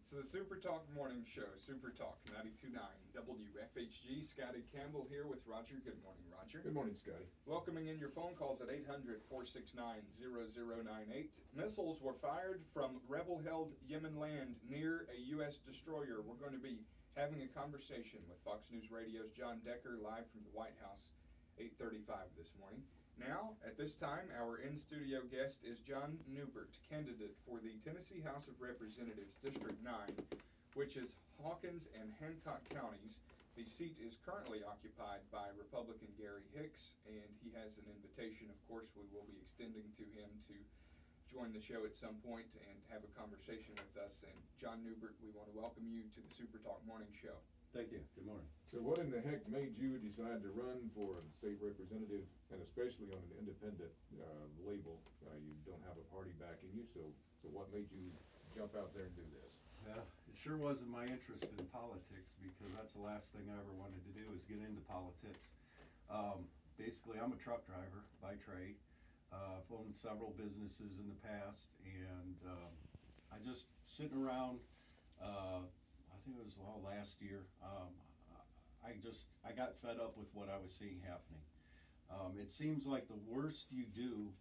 It's the Super Talk Morning Show, Super Talk 92.9 WFHG. Scotty Campbell here with Roger. Good morning, Roger. Good morning, Scotty. Welcoming in your phone calls at 800-469-0098. Missiles were fired from rebel-held Yemen land near a U.S. destroyer. We're going to be having a conversation with Fox News Radio's John Decker live from the White House, 8:35 this morning. Now, at this time, our in-studio guest is John Newbert, candidate for the Tennessee House of Representatives, District 9, which is Hawkins and Hancock counties. The seat is currently occupied by Republican Gary Hicks, and he has an invitation, of course, we will be extending to him to join the show at some point and have a conversation with us. And John Newbert, we want to welcome you to the Super Talk Morning Show. Thank you. Good morning. So what in the heck made you decide to run for a state representative, and especially on an independent label? You don't have a party backing you, so what made you jump out there and do this? It sure wasn't my interest in politics, because that's the last thing I ever wanted to do is get into politics. Basically, I'm a truck driver by trade. I've owned several businesses in the past, and I just sitting around, I think it was last year, I got fed up with what I was seeing happening. It seems like the worse you do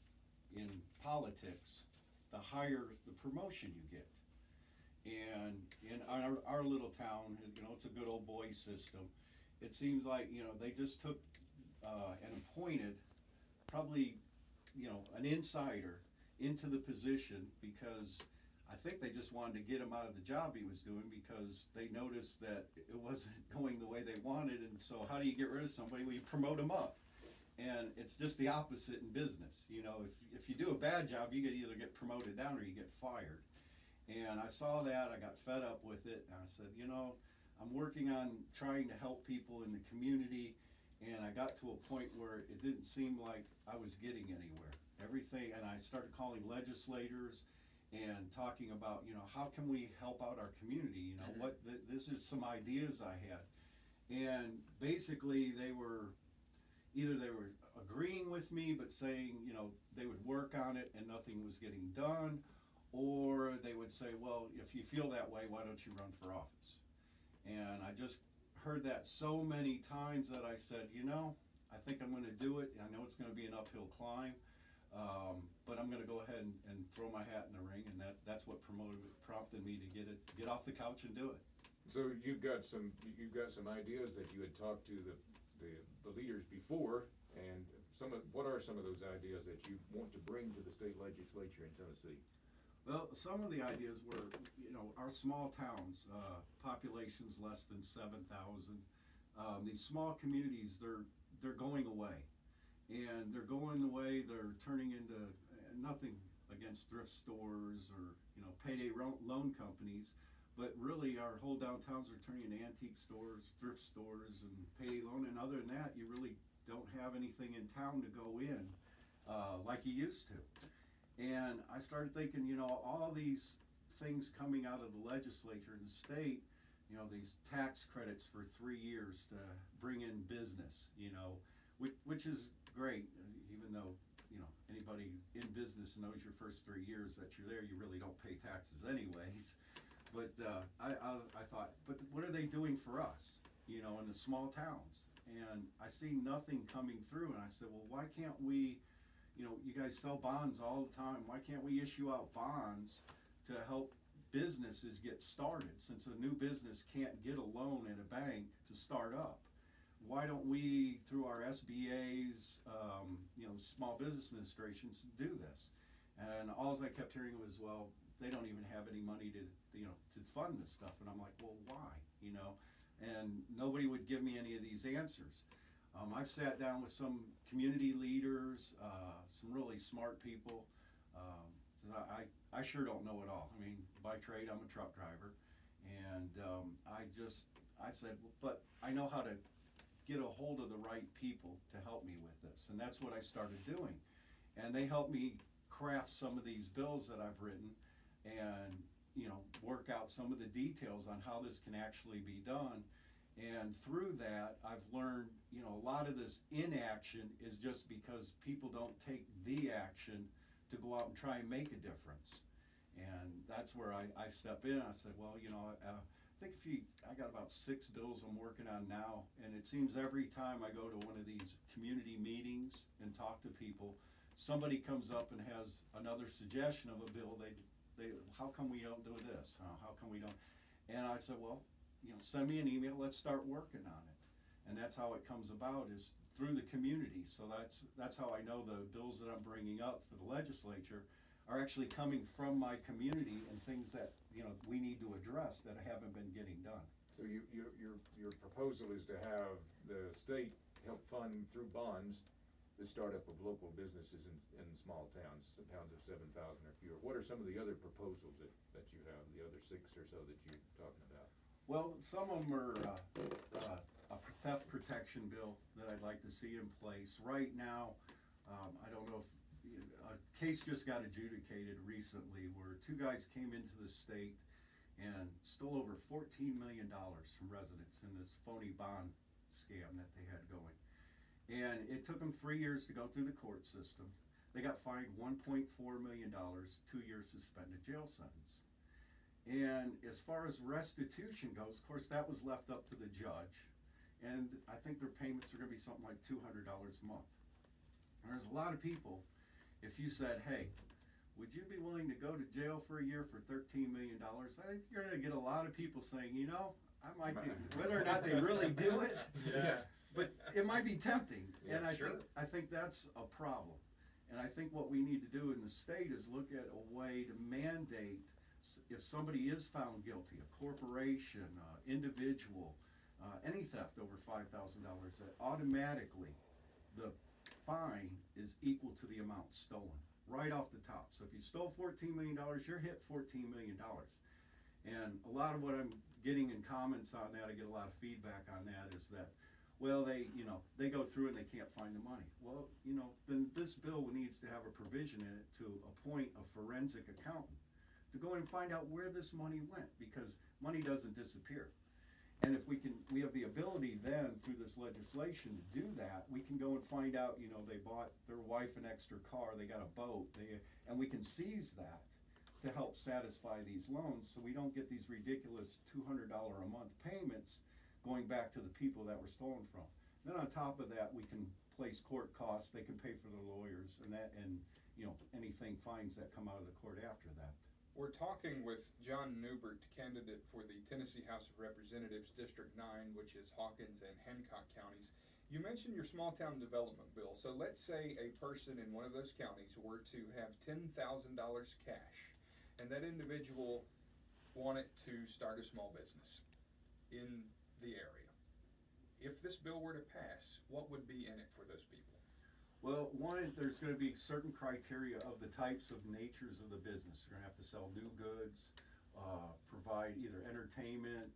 in politics, the higher the promotion you get. And in our little town, it's a good old boy system. It seems like, they just took and appointed probably, an insider into the position, because I think they just wanted to get him out of the job he was doing, because they noticed that it wasn't going the way they wanted. And so how do you get rid of somebody? Well, you promote them up. And it's just the opposite in business. If you do a bad job, you either get promoted down or you get fired. And I saw that, I got fed up with it, and I said, I'm working on trying to help people in the community, and I got to a point where it didn't seem like I was getting anywhere. And I started calling legislators and talking about, how can we help out our community? This is some ideas I had. And basically they were agreeing with me, but saying, they would work on it and nothing was getting done. Or they would say, well, if you feel that way, why don't you run for office? And I just heard that so many times that I said, I think I'm going to do it. I know it's going to be an uphill climb, but I'm going to go ahead and throw my hat in the ring, and that's what prompted me to get off the couch and do it. So you've got some ideas that you had talked to the leaders before, and what are some of those ideas that you want to bring to the state legislature in Tennessee? Well, some of the ideas were, our small towns, populations less than 7,000. These small communities, they're going away. And they're going away, they're turning into nothing against thrift stores or, payday loan companies. But really, our whole downtowns are turning into antique stores, thrift stores, and payday loan. And other than that, you really don't have anything in town to go in like you used to. And I started thinking, all these things coming out of the legislature and the state, these tax credits for 3 years to bring in business, which is great, even though, anybody in business knows your first 3 years that you're there, you really don't pay taxes anyways. But I thought, but what are they doing for us, in the small towns? And I see nothing coming through, and I said, well, why can't we, you guys sell bonds all the time. Why can't we issue out bonds to help businesses get started? Since a new business can't get a loan at a bank to start up, why don't we, through our SBAs, Small Business Administrations, do this? And all I kept hearing was, well, they don't even have any money to fund this stuff. And I'm like, well, why? And nobody would give me any of these answers. I've sat down with some community leaders, some really smart people. I sure don't know it all. I mean, by trade, I'm a truck driver. And I said, well, but I know how to get a hold of the right people to help me with this. And that's what I started doing. And they helped me craft some of these bills that I've written and, work out some of the details on how this can actually be done. And through that, I've learned, a lot of this inaction is just because people don't take the action to go out and try and make a difference. And that's where I step in. I said, well, I think I got about 6 bills I'm working on now, and it seems every time I go to one of these community meetings and talk to people, somebody comes up and has another suggestion of a bill. How come we don't do this? How come we don't? And I said, well, send me an email. Let's start working on it. And that's how it comes about, is through the community. So that's how I know the bills that I'm bringing up for the legislature are actually coming from my community, and things that we need to address that haven't been getting done. So your proposal is to have the state help fund through bonds the startup of local businesses in small towns, the towns of 7,000 or fewer. What are some of the other proposals that you have, the other 6 or so that you're talking about? Well, some of them are a theft protection bill that I'd like to see in place. Right now, I don't know if a case just got adjudicated recently where 2 guys came into the state and stole over $14 million from residents in this phony bond scam that they had going. And it took them 3 years to go through the court system. They got fined $1.4 million, 2-year suspended jail sentence. And as far as restitution goes, of course, that was left up to the judge. And I think their payments are going to be something like $200 a month. And there's a lot of people, if you said, hey, would you be willing to go to jail for a year for $13 million? I think you're going to get a lot of people saying, I might do it. Whether or not they really do it, Yeah. but it might be tempting. Yeah, And sure. I think that's a problem. And I think what we need to do in the state is look at a way to mandate, if somebody is found guilty, a corporation, individual, any theft over $5,000, that automatically the fine is equal to the amount stolen, right off the top. So if you stole $14 million, you're hit $14 million. And a lot of what I'm getting in comments on that, I get a lot of feedback on that, is that, well, they go through and they can't find the money. Well, then this bill needs to have a provision in it to appoint a forensic accountant to go and find out where this money went, because money doesn't disappear. And if we have the ability then through this legislation to do that, we can go and find out, they bought their wife an extra car, they got a boat, and we can seize that to help satisfy these loans, so we don't get these ridiculous $200 a month payments going back to the people that were stolen from. Then on top of that, we can place court costs, they can pay for their lawyers, and anything fines that come out of the court after that. We're talking with John Newbert, candidate for the Tennessee House of Representatives, District 9, which is Hawkins and Hancock counties. You mentioned your small town development bill. So let's say a person in one of those counties were to have $10,000 cash, and that individual wanted to start a small business in the area. If this bill were to pass, what would be in it for those people? Well, one, there's going to be certain criteria of the types of natures of the business. You're going to have to sell new goods, provide either entertainment.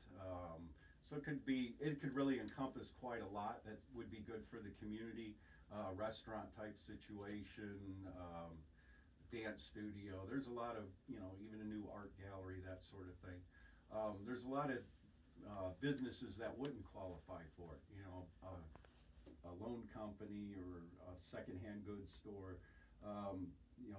So it could really encompass quite a lot that would be good for the community. Restaurant type situation, dance studio. There's a lot of, even a new art gallery, that sort of thing. There's a lot of businesses that wouldn't qualify for it. A loan company or a secondhand goods store,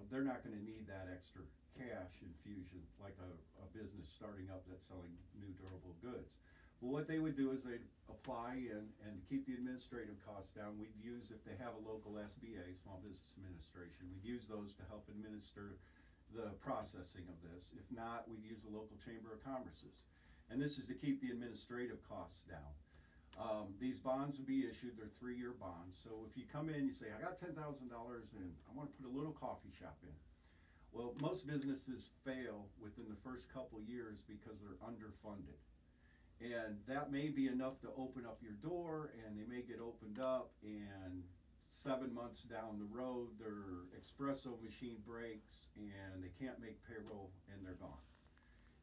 they're not going to need that extra cash infusion like a business starting up that's selling new durable goods. Well, what they would do is they'd apply and keep the administrative costs down. We'd use, if they have a local SBA, Small Business Administration, we'd use those to help administer the processing of this. If not, we'd use the local Chamber of Commerce's. And this is to keep the administrative costs down. These bonds would be issued, they're 3-year bonds. So if you come in, you say, I got $10,000 and I want to put a little coffee shop in. Well, most businesses fail within the first couple of years because they're underfunded. And that may be enough to open up your door, and they may get opened up, and 7 months down the road, their espresso machine breaks and they can't make payroll and they're gone.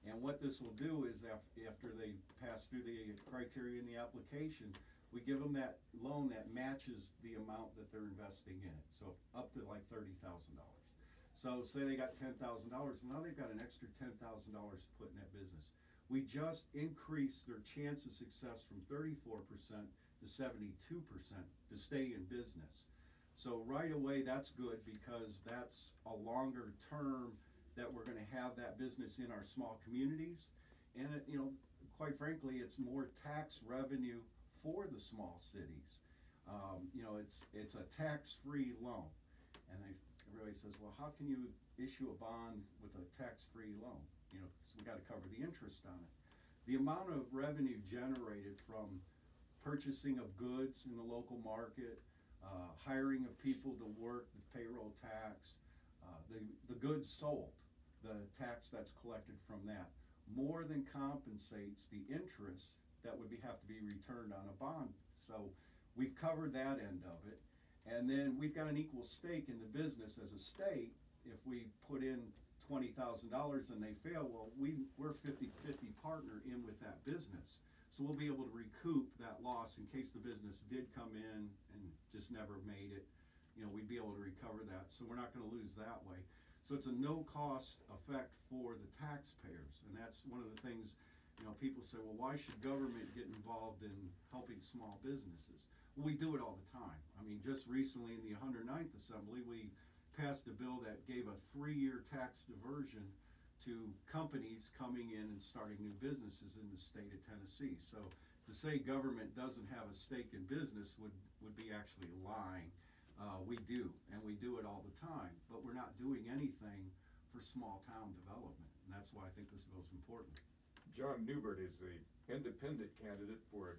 And what this will do is after they pass through the criteria in the application, we give them that loan that matches the amount that they're investing in it. So up to like $30,000. So say they got $10,000, now they've got an extra $10,000 to put in that business. We just increased their chance of success from 34% to 72% to stay in business. So right away, that's good because that's a longer term that we're gonna have that business in our small communities. And it, quite frankly, it's more tax revenue for the small cities. It's a tax-free loan. And everybody says, well, how can you issue a bond with a tax-free loan? So we gotta cover the interest on it. The amount of revenue generated from purchasing of goods in the local market, hiring of people to work, the payroll tax, the goods sold, the tax that's collected from that, more than compensates the interest that would have to be returned on a bond. So we've covered that end of it. And then we've got an equal stake in the business as a state. If we put in $20,000 and they fail, well, we're 50-50 partner in with that business. So we'll be able to recoup that loss in case the business did come in and just never made it. We'd be able to recover that. So we're not gonna lose that way. So it's a no cost effect for the taxpayers. And that's one of the things, people say, well, why should government get involved in helping small businesses? Well, we do it all the time. I mean, just recently in the 109th Assembly, we passed a bill that gave a 3-year tax diversion to companies coming in and starting new businesses in the state of Tennessee. So to say government doesn't have a stake in business would be actually lying. We do, and we do it all the time, but we're not doing anything for small town development, and that's why I think this bill's important. John Newbert is the independent candidate for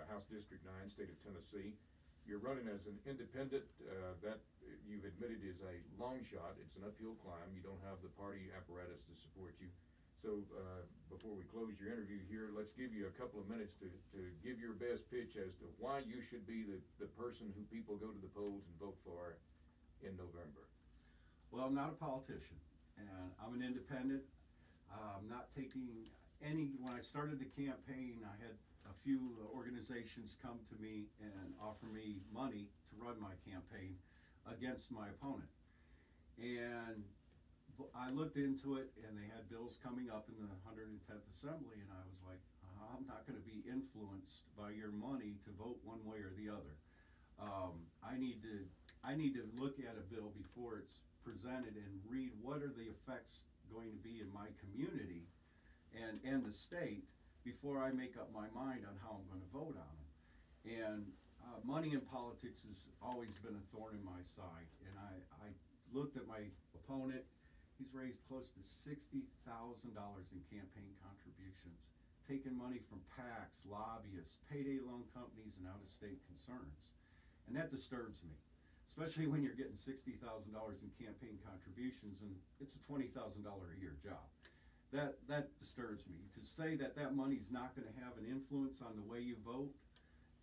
House District 9, state of Tennessee. You're running as an independent, that you've admitted is a long shot. It's an uphill climb. You don't have the party apparatus to support you. So before we close your interview here, let's give you a couple of minutes to give your best pitch as to why you should be the person who people go to the polls and vote for in November. Well, I'm not a politician, and I'm an independent. I'm not taking when I started the campaign, I had a few organizations come to me and offer me money to run my campaign against my opponent. And I looked into it, and they had bills coming up in the 110th Assembly, and I was like, I'm not going to be influenced by your money to vote one way or the other. I need to look at a bill before it's presented and read what are the effects going to be in my community and the state before I make up my mind on how I'm going to vote on it. And money in politics has always been a thorn in my side, and I looked at my opponent. He's raised close to $60,000 in campaign contributions, taking money from PACs, lobbyists, payday loan companies, and out-of-state concerns. And that disturbs me, especially when you're getting $60,000 in campaign contributions and it's a $20,000 a year job. That disturbs me. To say that money's not going to have an influence on the way you vote,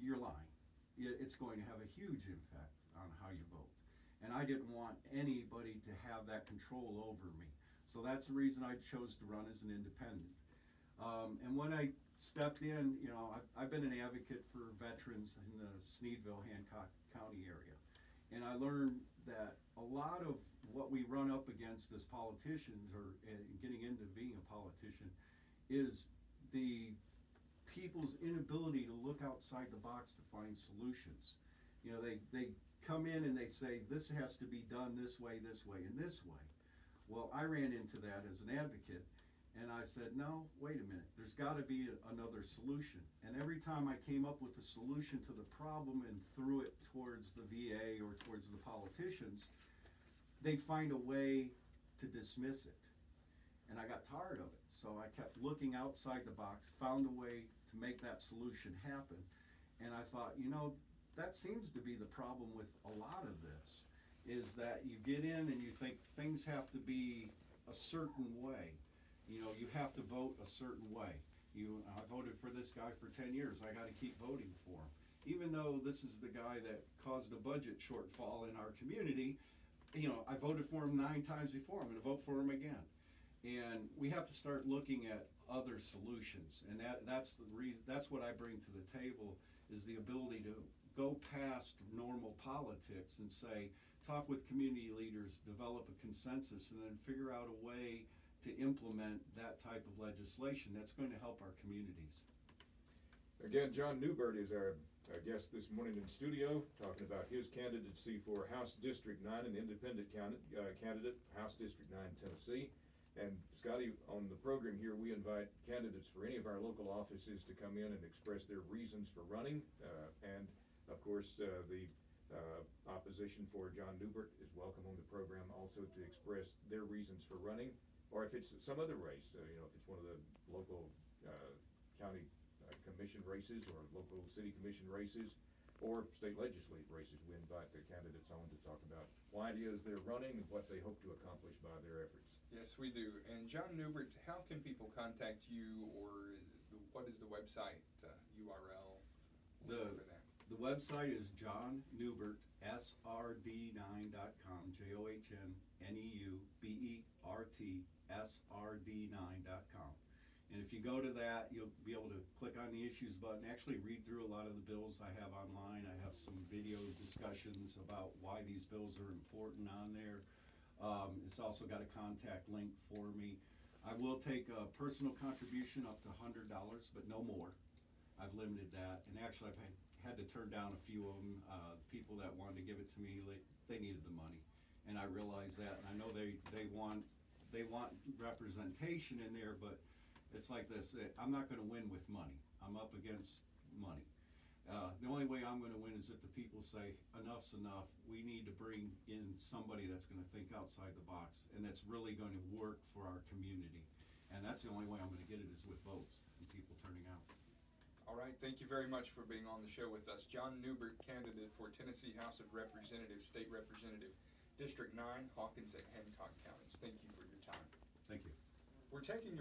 you're lying. It's going to have a huge impact on how you vote. And I didn't want anybody to have that control over me. So that's the reason I chose to run as an independent. And when I stepped in, I've been an advocate for veterans in the Sneedville, Hancock County area. And I learned that a lot of what we run up against as politicians, or getting into being a politician, is the people's inability to look outside the box to find solutions. They come in and they say, this has to be done this way, and this way. Well, I ran into that as an advocate, and I said, no, wait a minute, there's gotta be another solution. And every time I came up with a solution to the problem and threw it towards the VA or towards the politicians, they'd find a way to dismiss it. And I got tired of it, so I kept looking outside the box, found a way to make that solution happen. And I thought, that seems to be the problem with a lot of this, is that you get in and you think things have to be a certain way. You have to vote a certain way. I voted for this guy for 10 years. I got to keep voting for him. Even though this is the guy that caused a budget shortfall in our community, I voted for him 9 times before. I'm going to vote for him again. And we have to start looking at other solutions. And that's the reason. That's what I bring to the table, is the ability to go past normal politics and say, talk with community leaders, develop a consensus, and then figure out a way to implement that type of legislation that's going to help our communities. Again, John Newbert is our guest this morning in studio, talking about his candidacy for House District 9, an independent candidate, House District 9, Tennessee. And Scotty, on the program here, we invite candidates for any of our local offices to come in and express their reasons for running. And of course, the opposition for John Newbert is welcome on the program also to express their reasons for running. Or if it's some other race, you know, if it's one of the local county commission races or local city commission races or state legislative races, we invite the candidates on to talk about why it is they're running and what they hope to accomplish by their efforts. Yes, we do. And John Newbert, how can people contact you, or what is the website URL link for that? The website is johnneubertsrd9.com, JohnNeubertsrd9.com. And if you go to that, you'll be able to click on the issues button, actually read through a lot of the bills I have online. I have some video discussions about why these bills are important on there. It's also got a contact link for me. I will take a personal contribution up to $100, but no more. I've limited that, and actually I've had to turn down a few of them. People that wanted to give it to me, they needed the money, and I realize that, and I know they want representation in there, but it's like this, I'm not gonna win with money. I'm up against money. The only way I'm gonna win is if the people say, enough's enough, we need to bring in somebody that's gonna think outside the box, and that's really gonna work for our community. And that's the only way I'm gonna get it is with votes and people turning out. All right, thank you very much for being on the show with us. John Newbert, candidate for Tennessee House of Representatives, State Representative, District 9, Hawkins and Hancock counties. Thank you for your time. Thank you. We're taking your